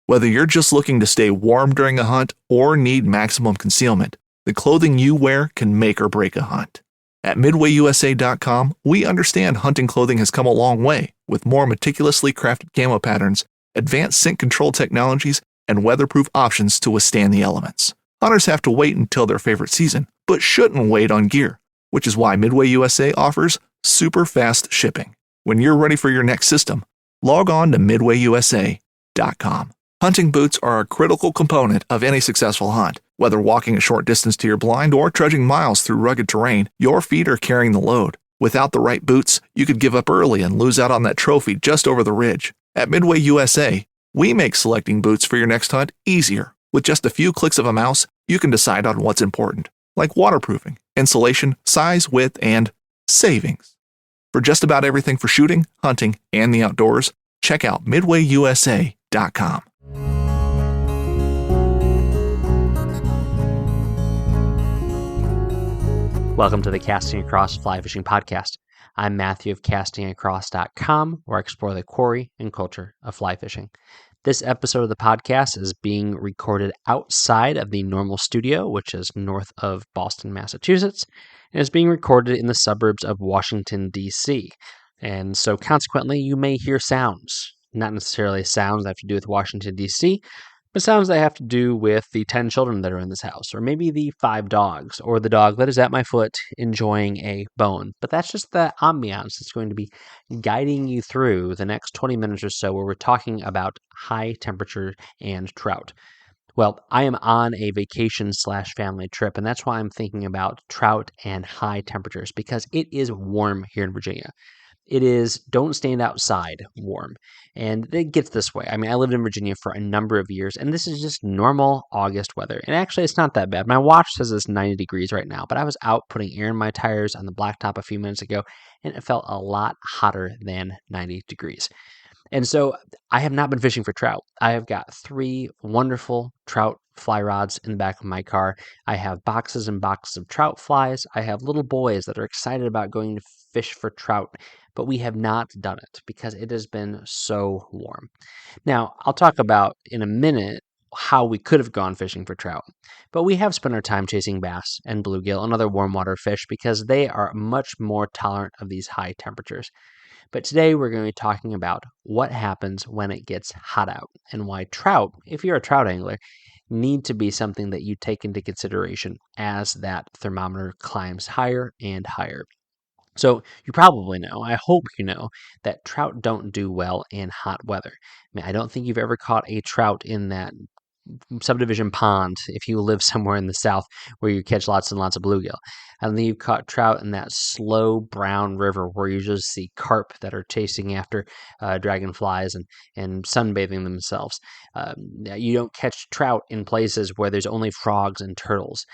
Whether you're just looking to stay warm during a hunt or need maximum concealment, the clothing you wear can make or break a hunt. At MidwayUSA.com, we understand hunting clothing has come a long way with more meticulously crafted camo patterns, advanced scent control technologies, and weatherproof options to withstand the elements. Hunters have to wait until their favorite season, but shouldn't wait on gear, which is why Midway USA offers super fast shipping. When you're ready for your next system, log on to MidwayUSA.com. Hunting boots are a critical component of any successful hunt. Whether walking a short distance to your blind or trudging miles through rugged terrain, your feet are carrying the load. Without the right boots, you could give up early and lose out on that trophy just over the ridge. At Midway USA, we make selecting boots for your next hunt easier. With just a few clicks of a mouse, you can decide on what's important, like waterproofing, insulation, size, width, and savings. For just about everything for shooting, hunting, and the outdoors, check out MidwayUSA.com. Welcome to the Casting Across Fly Fishing Podcast. I'm Matthew of CastingAcross.com, where I explore the quarry and culture of fly fishing. This episode of the podcast is being recorded outside of the normal studio, which is north of Boston, Massachusetts, and is being recorded in the suburbs of Washington, D.C. And so consequently, you may hear sounds, not necessarily sounds that have to do with Washington, D.C., but sounds that have to do with the 10 children that are in this house, or maybe the 5 dogs, or the dog that is at my foot enjoying a bone. But that's just the ambiance that's going to be guiding you through the next 20 minutes or so where we're talking about high temperature and trout. Well, I am on a vacation/family trip, and that's why I'm thinking about trout and high temperatures, because it is warm here in Virginia. It is don't stand outside warm. And it gets this way. I mean, I lived in Virginia for a number of years, and this is just normal August weather. And actually, it's not that bad. My watch says it's 90 degrees right now, but I was out putting air in my tires on the blacktop a few minutes ago, and it felt a lot hotter than 90 degrees. And so I have not been fishing for trout. I have got 3 wonderful trout fly rods in the back of my car. I have boxes and boxes of trout flies. I have little boys that are excited about going to fish for trout, but we have not done it because it has been so warm. Now, I'll talk about in a minute how we could have gone fishing for trout, but we have spent our time chasing bass and bluegill and other warm water fish because they are much more tolerant of these high temperatures. But today we're going to be talking about what happens when it gets hot out and why trout, if you're a trout angler, need to be something that you take into consideration as that thermometer climbs higher and higher. So you probably know, I hope you know, that trout don't do well in hot weather. I mean, I don't think you've ever caught a trout in that subdivision pond if you live somewhere in the south where you catch lots and lots of bluegill. I don't think you've caught trout in that slow brown river where you just see carp that are chasing after dragonflies and sunbathing themselves. You don't catch trout in places where there's only frogs and turtles.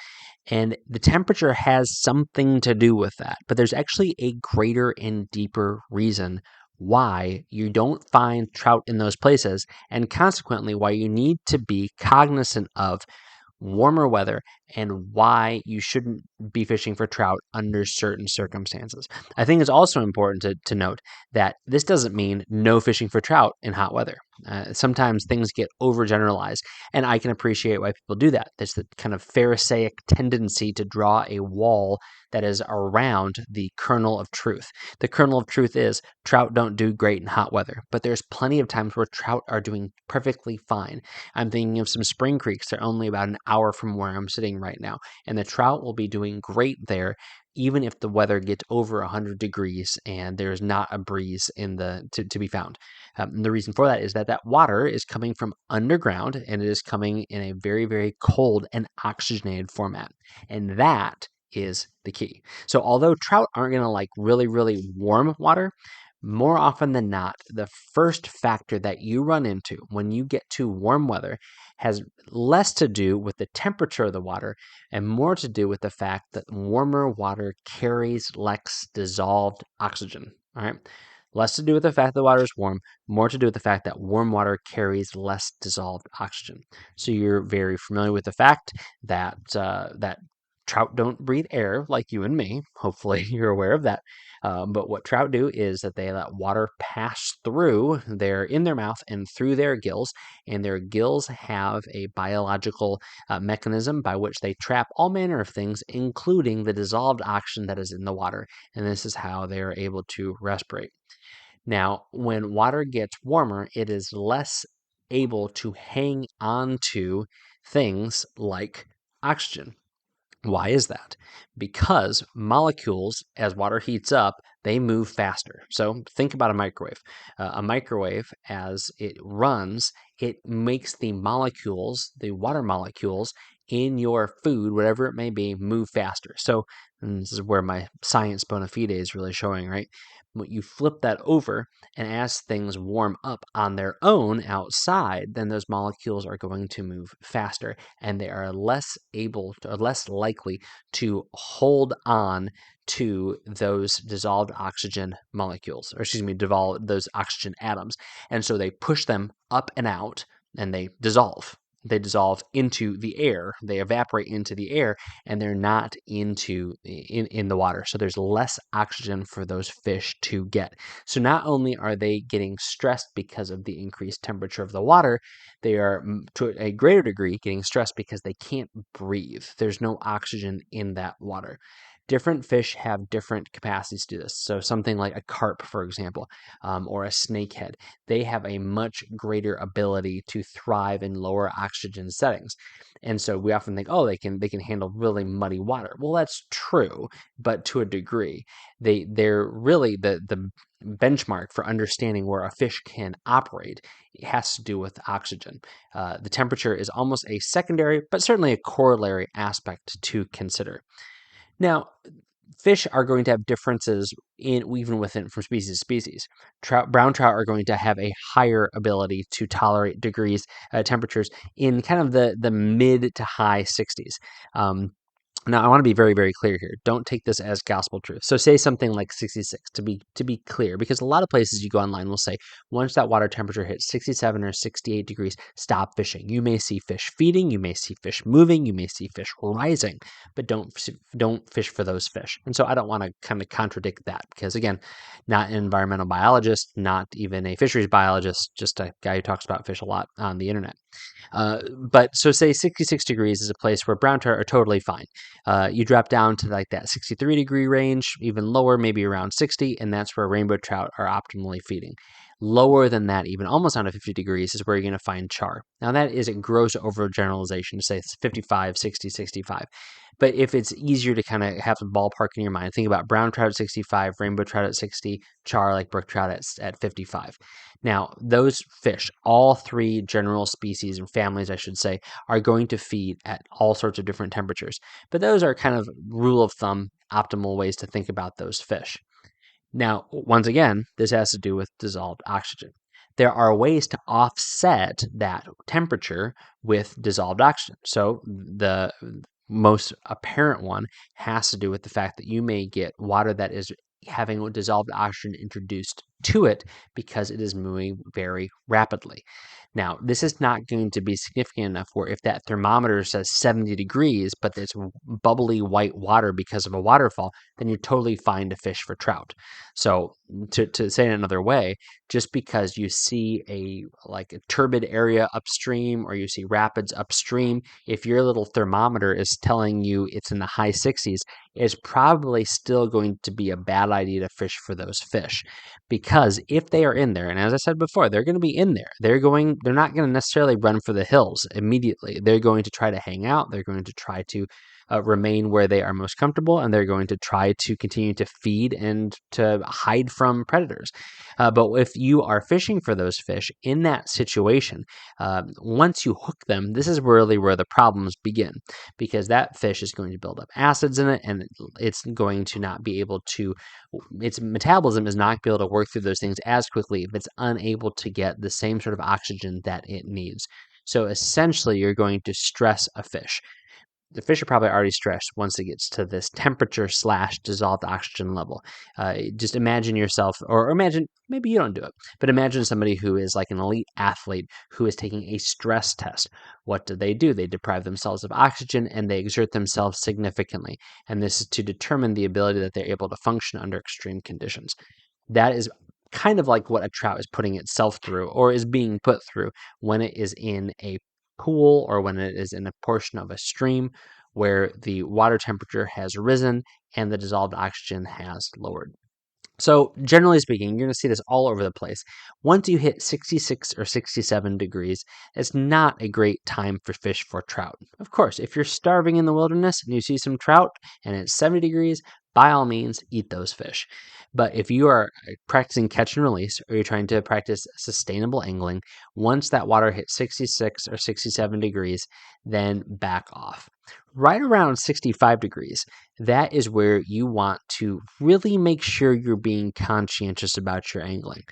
And the temperature has something to do with that. But there's actually a greater and deeper reason why you don't find trout in those places, and consequently why you need to be cognizant of warmer weather and why you shouldn't be fishing for trout under certain circumstances. I think it's also important to note that this doesn't mean no fishing for trout in hot weather. Sometimes things get overgeneralized, and I can appreciate why people do that. There's the kind of Pharisaic tendency to draw a wall that is around the kernel of truth. The kernel of truth is trout don't do great in hot weather, but there's plenty of times where trout are doing perfectly fine. I'm thinking of some spring creeks. They're only about an hour from where I'm sitting right now, and the trout will be doing great there even if the weather gets over 100 degrees and there's not a breeze to be found. The reason for that is that water is coming from underground, and it is coming in a very, very cold and oxygenated format. And that is the key. So although trout aren't going to like really, really warm water, more often than not, the first factor that you run into when you get to warm weather has less to do with the temperature of the water and more to do with the fact that warmer water carries less dissolved oxygen. All right. Less to do with the fact the water is warm, more to do with the fact that warm water carries less dissolved oxygen. So you're very familiar with the fact that trout don't breathe air like you and me. Hopefully you're aware of that. But what trout do is that they let water pass through in their mouth and through their gills, and their gills have a biological mechanism by which they trap all manner of things, including the dissolved oxygen that is in the water, and this is how they are able to respirate. Now, when water gets warmer, it is less able to hang on to things like oxygen. Why is that? Because molecules, as water heats up, they move faster. So think about a microwave. A microwave, as it runs, it makes the molecules, the water molecules in your food, whatever it may be, move faster. So this is where my science bona fide is really showing, right? When you flip that over, and as things warm up on their own outside, then those molecules are going to move faster, and they are less likely to hold on to those dissolved oxygen molecules, or excuse me, those oxygen atoms. And so they push them up and out, and they dissolve. They dissolve into the air. They evaporate into the air, and they're not in the water. So there's less oxygen for those fish to get. So not only are they getting stressed because of the increased temperature of the water, they are to a greater degree getting stressed because they can't breathe. There's no oxygen in that water. Different fish have different capacities to do this. So something like a carp, for example, or a snakehead, they have a much greater ability to thrive in lower oxygen settings. And so we often think, oh, they can handle really muddy water. Well, that's true, but to a degree. They're really the benchmark for understanding where a fish can operate. It has to do with oxygen. The temperature is almost a secondary, but certainly a corollary aspect to consider. Now, fish are going to have differences even from species to species. Brown trout are going to have a higher ability to tolerate temperatures in kind of the mid to high 60s. Now, I want to be very, very clear here. Don't take this as gospel truth. So say something like 66 to be clear, because a lot of places you go online will say, once that water temperature hits 67 or 68 degrees, stop fishing. You may see fish feeding, you may see fish moving, you may see fish rising, but don't fish for those fish. And so I don't want to kind of contradict that, because again, not an environmental biologist, not even a fisheries biologist, just a guy who talks about fish a lot on the internet. But so say 66 degrees is a place where brown trout are totally fine. You drop down to like that 63 degree range, even lower, maybe around 60, and that's where rainbow trout are optimally feeding. Lower than that, even almost down to 50 degrees, is where you're going to find char. Now that is a gross overgeneralization to say it's 55, 60, 65. But if it's easier to kind of have a ballpark in your mind, think about brown trout at 65, rainbow trout at 60, char like brook trout at 55. Now, those fish, all three general species and families, I should say, are going to feed at all sorts of different temperatures. But those are kind of rule of thumb, optimal ways to think about those fish. Now, once again, this has to do with dissolved oxygen. There are ways to offset that temperature with dissolved oxygen. So the most apparent one has to do with the fact that you may get water that is having dissolved oxygen introduced to it because it is moving very rapidly. Now, this is not going to be significant enough where if that thermometer says 70 degrees, but there's bubbly white water because of a waterfall, then you're totally fine to fish for trout. So to say it another way, just because you see a turbid area upstream or you see rapids upstream, if your little thermometer is telling you it's in the high 60s, it's probably still going to be a bad idea to fish for those fish. Because if they are in there, and as I said before, they're going to be in there. They're not going to necessarily run for the hills immediately. They're going to try to hang out. They're going to try to remain where they are most comfortable, and they're going to try to continue to feed and to hide from predators. But if you are fishing for those fish in that situation, once you hook them, this is really where the problems begin, because that fish is going to build up acids in it, and it's going to not be able to, its metabolism is not going to be able to work through those things as quickly if it's unable to get the same sort of oxygen that it needs. So essentially, you're going to stress a fish. the fish are probably already stressed once it gets to this temperature / dissolved oxygen level. Just imagine yourself, or imagine, maybe you don't do it, but imagine somebody who is like an elite athlete who is taking a stress test. What do? They deprive themselves of oxygen and they exert themselves significantly. And this is to determine the ability that they're able to function under extreme conditions. That is kind of like what a trout is putting itself through, or is being put through, when it is in a pool or when it is in a portion of a stream where the water temperature has risen and the dissolved oxygen has lowered. So generally speaking, you're going to see this all over the place. Once you hit 66 or 67 degrees, it's not a great time for fish for trout. Of course, if you're starving in the wilderness and you see some trout and it's 70 degrees, by all means, eat those fish. But if you are practicing catch and release, or you're trying to practice sustainable angling, once that water hits 66 or 67 degrees, then back off. Right around 65 degrees, that is where you want to really make sure you're being conscientious about your angling.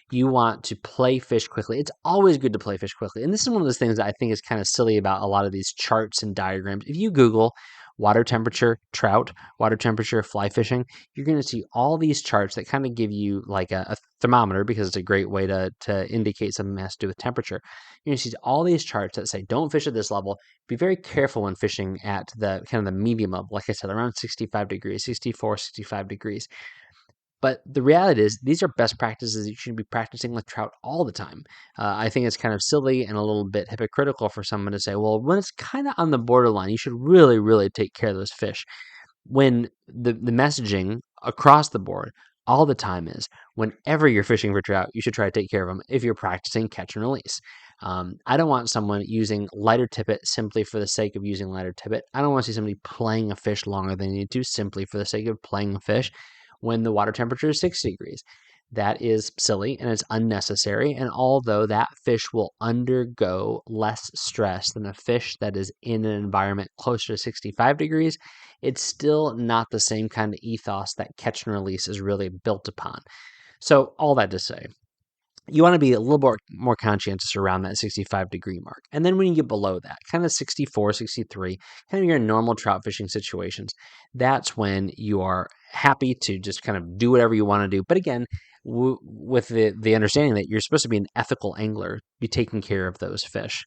You want to play fish quickly. It's always good to play fish quickly. And this is one of those things that I think is kind of silly about a lot of these charts and diagrams. If you Google water temperature trout, water temperature fly fishing, you're going to see all these charts that kind of give you like a thermometer, because it's a great way to indicate something has to do with temperature. You're going to see all these charts that say don't fish at this level. Be very careful when fishing at the kind of the medium level, like I said, around 65 degrees, 64, 65 degrees. But the reality is, these are best practices you should be practicing with trout all the time. I think it's kind of silly and a little bit hypocritical for someone to say, well, when it's kind of on the borderline, you should really, really take care of those fish. When the messaging across the board all the time is, whenever you're fishing for trout, you should try to take care of them if you're practicing catch and release. I don't want someone using lighter tippet simply for the sake of using lighter tippet. I don't want to see somebody playing a fish longer than they need to simply for the sake of playing a fish when the water temperature is 60 degrees. That is silly and it's unnecessary. And although that fish will undergo less stress than a fish that is in an environment closer to 65 degrees, it's still not the same kind of ethos that catch and release is really built upon. So all that to say, you want to be a little more conscientious around that 65 degree mark. And then when you get below that, kind of 64, 63, kind of your normal trout fishing situations, that's when you are happy to just kind of do whatever you want to do. But again, with the understanding that you're supposed to be an ethical angler, be taking care of those fish.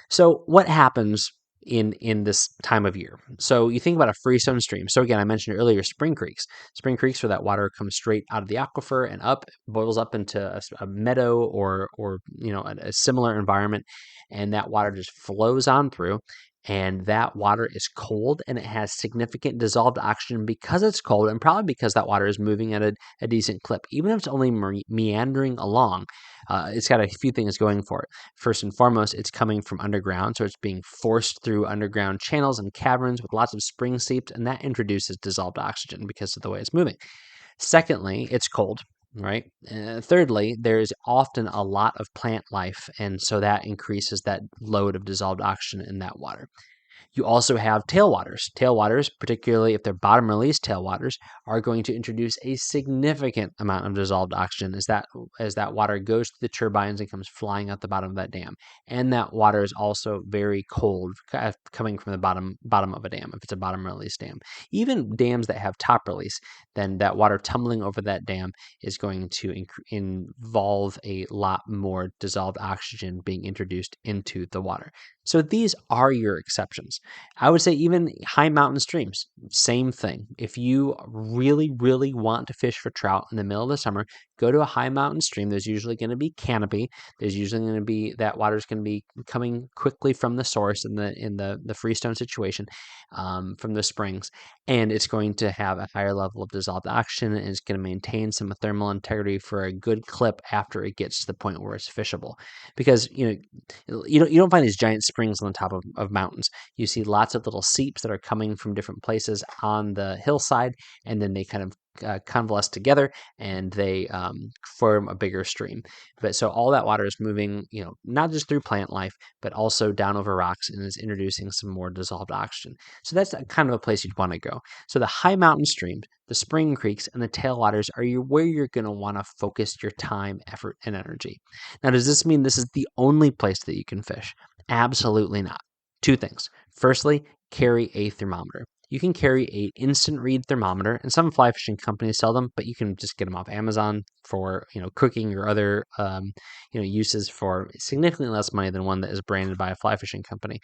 So what happens in this time of year? So you think about a freestone stream. So again, I mentioned earlier spring creeks. Spring creeks, where that water comes straight out of the aquifer and up, boils up into a meadow or a similar environment, and that water just flows on through. And that water is cold and it has significant dissolved oxygen because it's cold, and probably because that water is moving at a decent clip. Even if it's only meandering along, it's got a few things going for it. First and foremost, it's coming from underground, so it's being forced through underground channels and caverns with lots of spring seeps, and that introduces dissolved oxygen because of the way it's moving. Secondly, it's cold. Right. Thirdly, there's often a lot of plant life, and so that increases that load of dissolved oxygen in that water. You also have tailwaters. Tailwaters, particularly if they're bottom release tailwaters, are going to introduce a significant amount of dissolved oxygen as that water goes to the turbines and comes flying out the bottom of that dam. And that water is also very cold coming from the bottom of a dam, if it's a bottom release dam. Even dams that have top release, then that water tumbling over that dam is going to involve a lot more dissolved oxygen being introduced into the water. So these are your exceptions. I would say even high mountain streams, same thing. If you really, really want to fish for trout in the middle of the summer, go to a high mountain stream. There's usually going to be canopy. There's usually going to be, that water is going to be coming quickly from the source in the freestone situation, from the springs, and it's going to have a higher level of dissolved oxygen, and it's going to maintain some thermal integrity for a good clip after it gets to the point where it's fishable. Because you don't find these giant springs on the top of mountains. You see lots of little seeps that are coming from different places on the hillside, and then they kind of convalesce together and they form a bigger stream. But so all that water is moving, not just through plant life, but also down over rocks, and is introducing some more dissolved oxygen. So that's kind of a place you'd want to go. So the high mountain streams, the spring creeks, and the tailwaters are where you're going to want to focus your time, effort, and energy. Now, does this mean this is the only place that you can fish? Absolutely not. Two things. Firstly, carry a thermometer. You can carry a instant read thermometer, and some fly fishing companies sell them, but you can just get them off Amazon for cooking or other uses for significantly less money than one that is branded by a fly fishing company.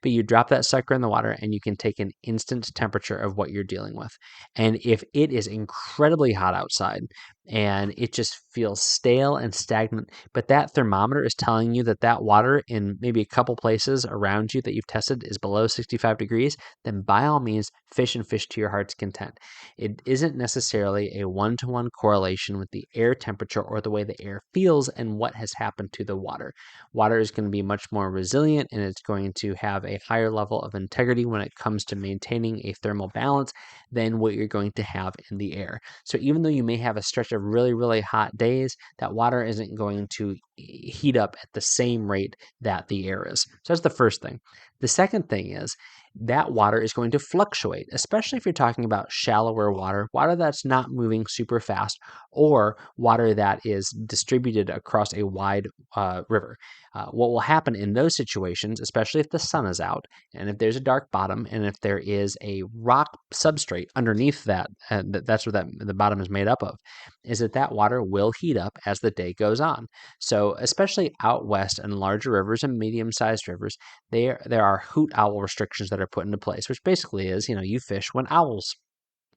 But you drop that sucker in the water, and you can take an instant temperature of what you're dealing with. And if it is incredibly hot outside and it just feels stale and stagnant, but that thermometer is telling you that that water in maybe a couple places around you that you've tested is below 65 degrees, then by all means, fish and fish to your heart's content. It isn't necessarily a one-to-one correlation with the air temperature or the way the air feels and what has happened to the water. Water is going to be much more resilient, and it's going to have a higher level of integrity when it comes to maintaining a thermal balance than what you're going to have in the air. So even though you may have a stretch of really, really hot days, that water isn't going to heat up at the same rate that the air is. So that's the first thing. The second thing is that water is going to fluctuate, especially if you're talking about shallower water, water that's not moving super fast, or water that is distributed across a wide river. What will happen in those situations, especially if the sun is out, and if there's a dark bottom, and if there is a rock substrate underneath that, that's what the bottom is made up of, is that water will heat up as the day goes on. So especially out west and larger rivers and medium-sized rivers, there are hoot owl restrictions that are put into place, which basically is, you fish when owls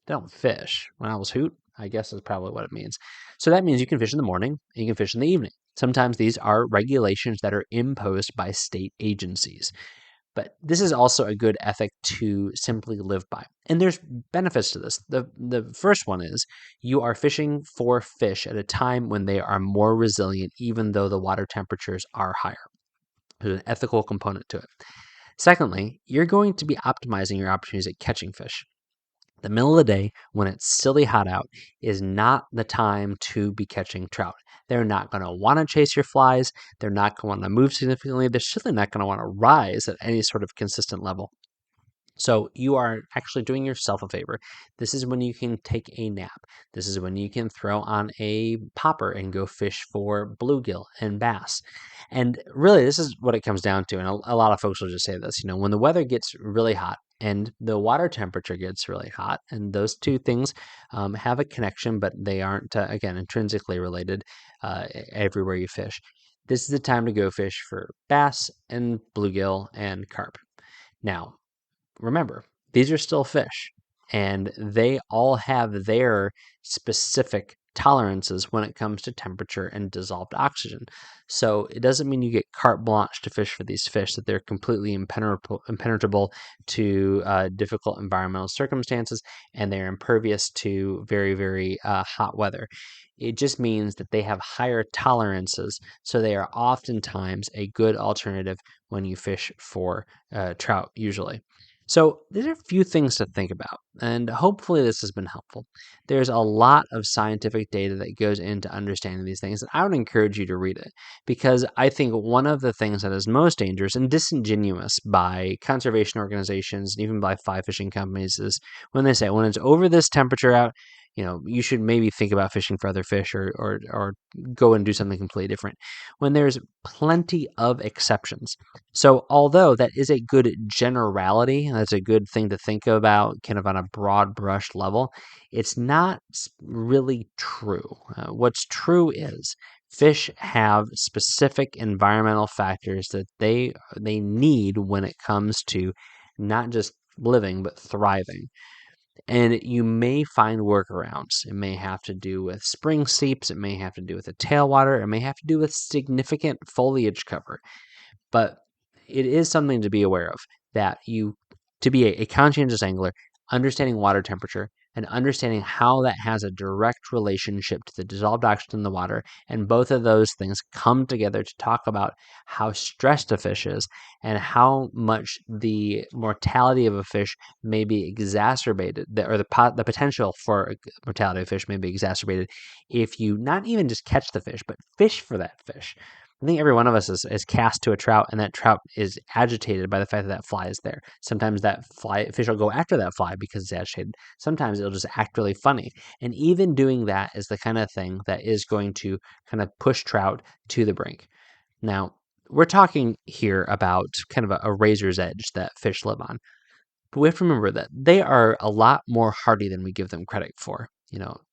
don't fish. When owls hoot, I guess is probably what it means. So that means you can fish in the morning and you can fish in the evening. Sometimes these are regulations that are imposed by state agencies. But this is also a good ethic to simply live by. And there's benefits to this. The first one is you are fishing for fish at a time when they are more resilient, even though the water temperatures are higher. There's an ethical component to it. Secondly, you're going to be optimizing your opportunities at catching fish. The middle of the day, when it's silly hot out, is not the time to be catching trout. They're not going to want to chase your flies. They're not going to want to move significantly. They're certainly not going to want to rise at any sort of consistent level. So you are actually doing yourself a favor. This is when you can take a nap. This is when you can throw on a popper and go fish for bluegill and bass. And really, this is what it comes down to. And a lot of folks will just say this, when the weather gets really hot and the water temperature gets really hot, and those two things have a connection, but they aren't, again, intrinsically related everywhere you fish. This is the time to go fish for bass and bluegill and carp. Now, remember, these are still fish, and they all have their specific tolerances when it comes to temperature and dissolved oxygen. So it doesn't mean you get carte blanche to fish for these fish, that they're completely impenetrable to difficult environmental circumstances, and they're impervious to very, very hot weather. It just means that they have higher tolerances, so they are oftentimes a good alternative when you fish for trout, usually. So these are a few things to think about, and hopefully this has been helpful. There's a lot of scientific data that goes into understanding these things, and I would encourage you to read it, because I think one of the things that is most dangerous and disingenuous by conservation organizations and even by fly fishing companies is when they say, when it's over this temperature out, you should maybe think about fishing for other fish or go and do something completely different, when there's plenty of exceptions. So although that is a good generality, that's a good thing to think about kind of on a broad brush level, it's not really true. What's true is fish have specific environmental factors that they need when it comes to not just living, but thriving. And you may find workarounds. It may have to do with spring seeps. It may have to do with the tailwater. It may have to do with significant foliage cover. But it is something to be aware of, that to be a conscientious angler, understanding water temperature and understanding how that has a direct relationship to the dissolved oxygen in the water. And both of those things come together to talk about how stressed a fish is and how much the mortality of a fish may be exacerbated, or the potential for mortality of fish may be exacerbated if you not even just catch the fish, but fish for that fish. I think every one of us is cast to a trout, and that trout is agitated by the fact that fly is there. Sometimes that fish will go after that fly because it's agitated. Sometimes it'll just act really funny. And even doing that is the kind of thing that is going to kind of push trout to the brink. Now, we're talking here about kind of a razor's edge that fish live on. But we have to remember that they are a lot more hardy than we give them credit for.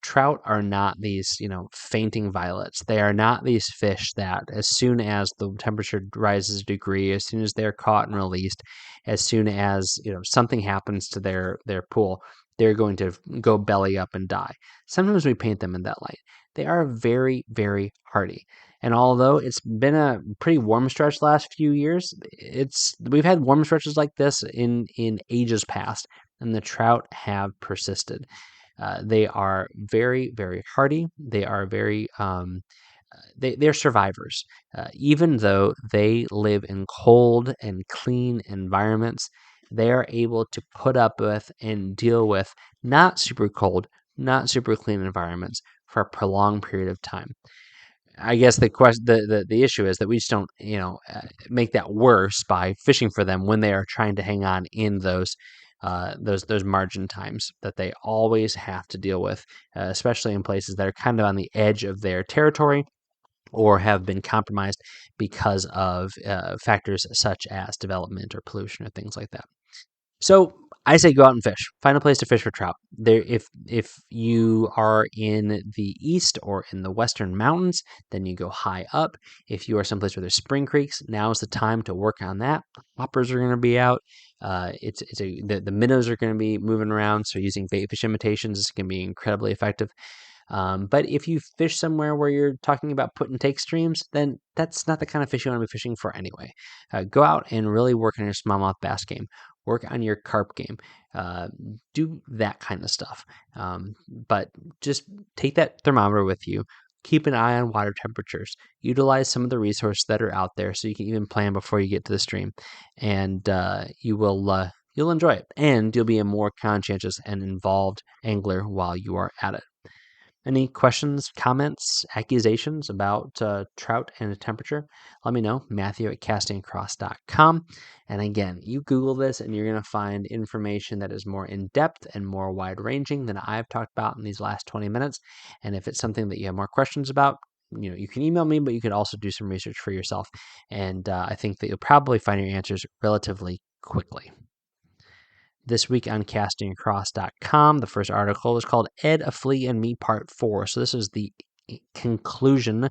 Trout are not these, fainting violets. They are not these fish that as soon as the temperature rises a degree, as soon as they're caught and released, as soon as, something happens to their pool, they're going to go belly up and die. Sometimes we paint them in that light. They are very, very hardy. And although it's been a pretty warm stretch the last few years, we've had warm stretches like this in ages past, and the trout have persisted. They are very, very hardy. They are very they're survivors. Even though they live in cold and clean environments, they are able to put up with and deal with not super cold, not super clean environments for a prolonged period of time. I guess the issue is that we just don't, make that worse by fishing for them when they are trying to hang on in those margin times that they always have to deal with, especially in places that are kind of on the edge of their territory or have been compromised because of factors such as development or pollution or things like that. So I say go out and fish. Find a place to fish for trout. If you are in the east or in the western mountains, then you go high up. If you are someplace where there's spring creeks, now is the time to work on that. Hoppers are going to be out. The minnows are going to be moving around. So using bait fish imitations is going to be incredibly effective. But if you fish somewhere where you're talking about put and take streams, then that's not the kind of fish you want to be fishing for anyway. Go out and really work on your smallmouth bass game. Work on your carp game. Do that kind of stuff. But just take that thermometer with you. Keep an eye on water temperatures. Utilize some of the resources that are out there so you can even plan before you get to the stream. And you'll enjoy it. And you'll be a more conscientious and involved angler while you are at it. Any questions, comments, accusations about trout and temperature? Let me know, Matthew@castingacross.com. And again, you Google this and you're going to find information that is more in-depth and more wide-ranging than I've talked about in these last 20 minutes. And if it's something that you have more questions about, you can email me, but you could also do some research for yourself. And I think that you'll probably find your answers relatively quickly. This week on castingacross.com, the first article is called Ed, a Flea, and Me Part 4. So this is the conclusion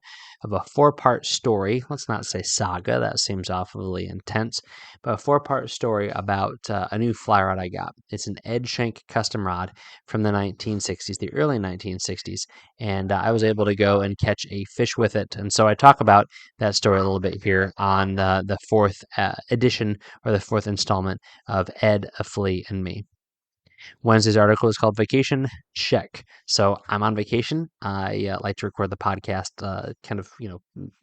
of a 4-part story. Let's not say saga, that seems awfully intense, but a 4-part story about a new fly rod I got. It's an Ed Shank custom rod from the 1960s, the early 1960s, and I was able to go and catch a fish with it. And so I talk about that story a little bit here on the 4th edition or the 4th installment of Ed, a Flea, and Me. Wednesday's article is called Vacation Check. So I'm on vacation. I like to record the podcast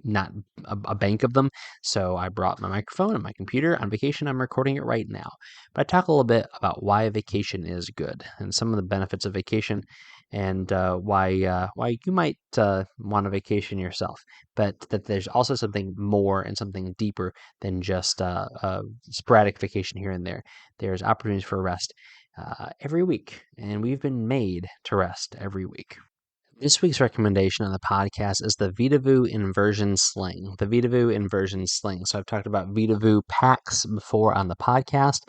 not a bank of them. So I brought my microphone and my computer on vacation. I'm recording it right now. But I talk a little bit about why vacation is good and some of the benefits of vacation and why you might want a vacation yourself. But that there's also something more and something deeper than just a sporadic vacation here and there. There's opportunities for rest every week, and we've been made to rest every week. This week's recommendation on the podcast is the Vitavoo Inversion Sling. The Vitavoo Inversion Sling. So I've talked about Vitavoo packs before on the podcast,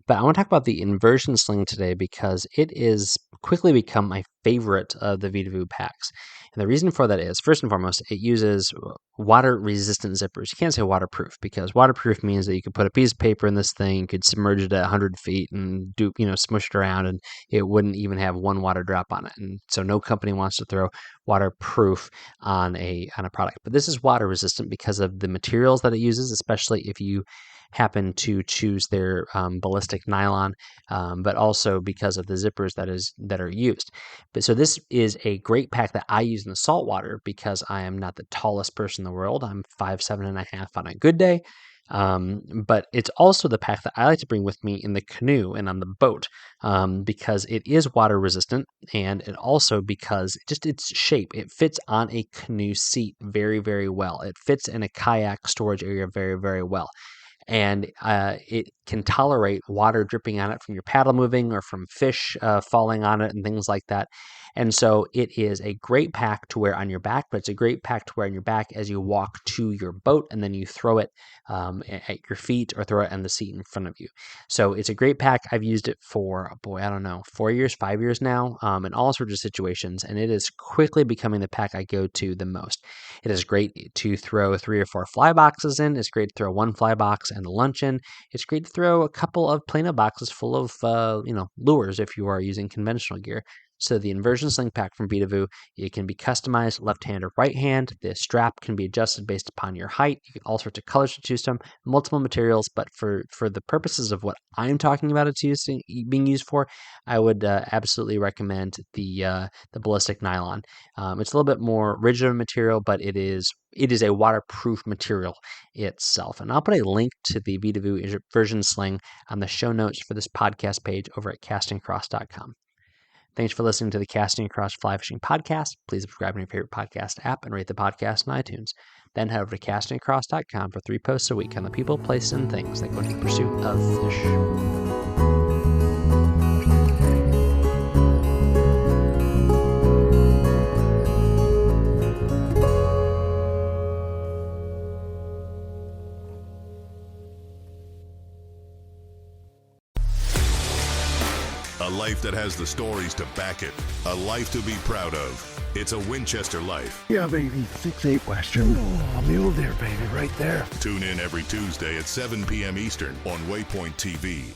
but I want to talk about the Inversion Sling today because it is quickly become my favorite of the Vitavoo packs. And the reason for that is, first and foremost, it uses water-resistant zippers. You can't say waterproof because waterproof means that you could put a piece of paper in this thing, you could submerge it at 100 feet and smush it around, and it wouldn't even have one water drop on it. And so no company wants to throw waterproof on a product. But this is water-resistant because of the materials that it uses, especially if you happen to choose their ballistic nylon, but also because of the zippers that are used. But so this is a great pack that I use in the saltwater because I am not the tallest person in the world. I'm 5'7.5" on a good day. But it's also the pack that I like to bring with me in the canoe and on the boat because it is water resistant, and it also because just its shape, it fits on a canoe seat very, very well. It fits in a kayak storage area very, very well. And it can tolerate water dripping on it from your paddle moving or from fish falling on it and things like that. And so it is a great pack to wear on your back, but it's a great pack to wear on your back as you walk to your boat, and then you throw it at your feet or throw it on the seat in front of you. So it's a great pack. I've used it for, 4 years, 5 years now, in all sorts of situations, and it is quickly becoming the pack I go to the most. It is great to throw 3 or 4 fly boxes in. It's great to throw 1 fly box and a lunch in. It's great to throw a couple of Plano boxes full of, lures if you are using conventional gear. So the inversion sling pack from Vitavoo, it can be customized left hand or right hand. The strap can be adjusted based upon your height. You can all sorts of colors to choose from, multiple materials. But for the purposes of what I'm talking about, it's being used for, I would absolutely recommend the ballistic nylon. It's a little bit more rigid of material, but it is a waterproof material itself. And I'll put a link to the Vitavoo inversion sling on the show notes for this podcast page over at castingacross.com. Thanks for listening to the Casting Across Fly Fishing Podcast. Please subscribe on your favorite podcast app and rate the podcast on iTunes. Then head over to castingacross.com for 3 posts a week on the people, places, and things that go into the pursuit of fish. A life that has the stories to back it. A life to be proud of. It's a Winchester life. Yeah, baby. 6'8" Western. Oh, mule deer, baby, right there. Tune in every Tuesday at 7 p.m. Eastern on Waypoint TV.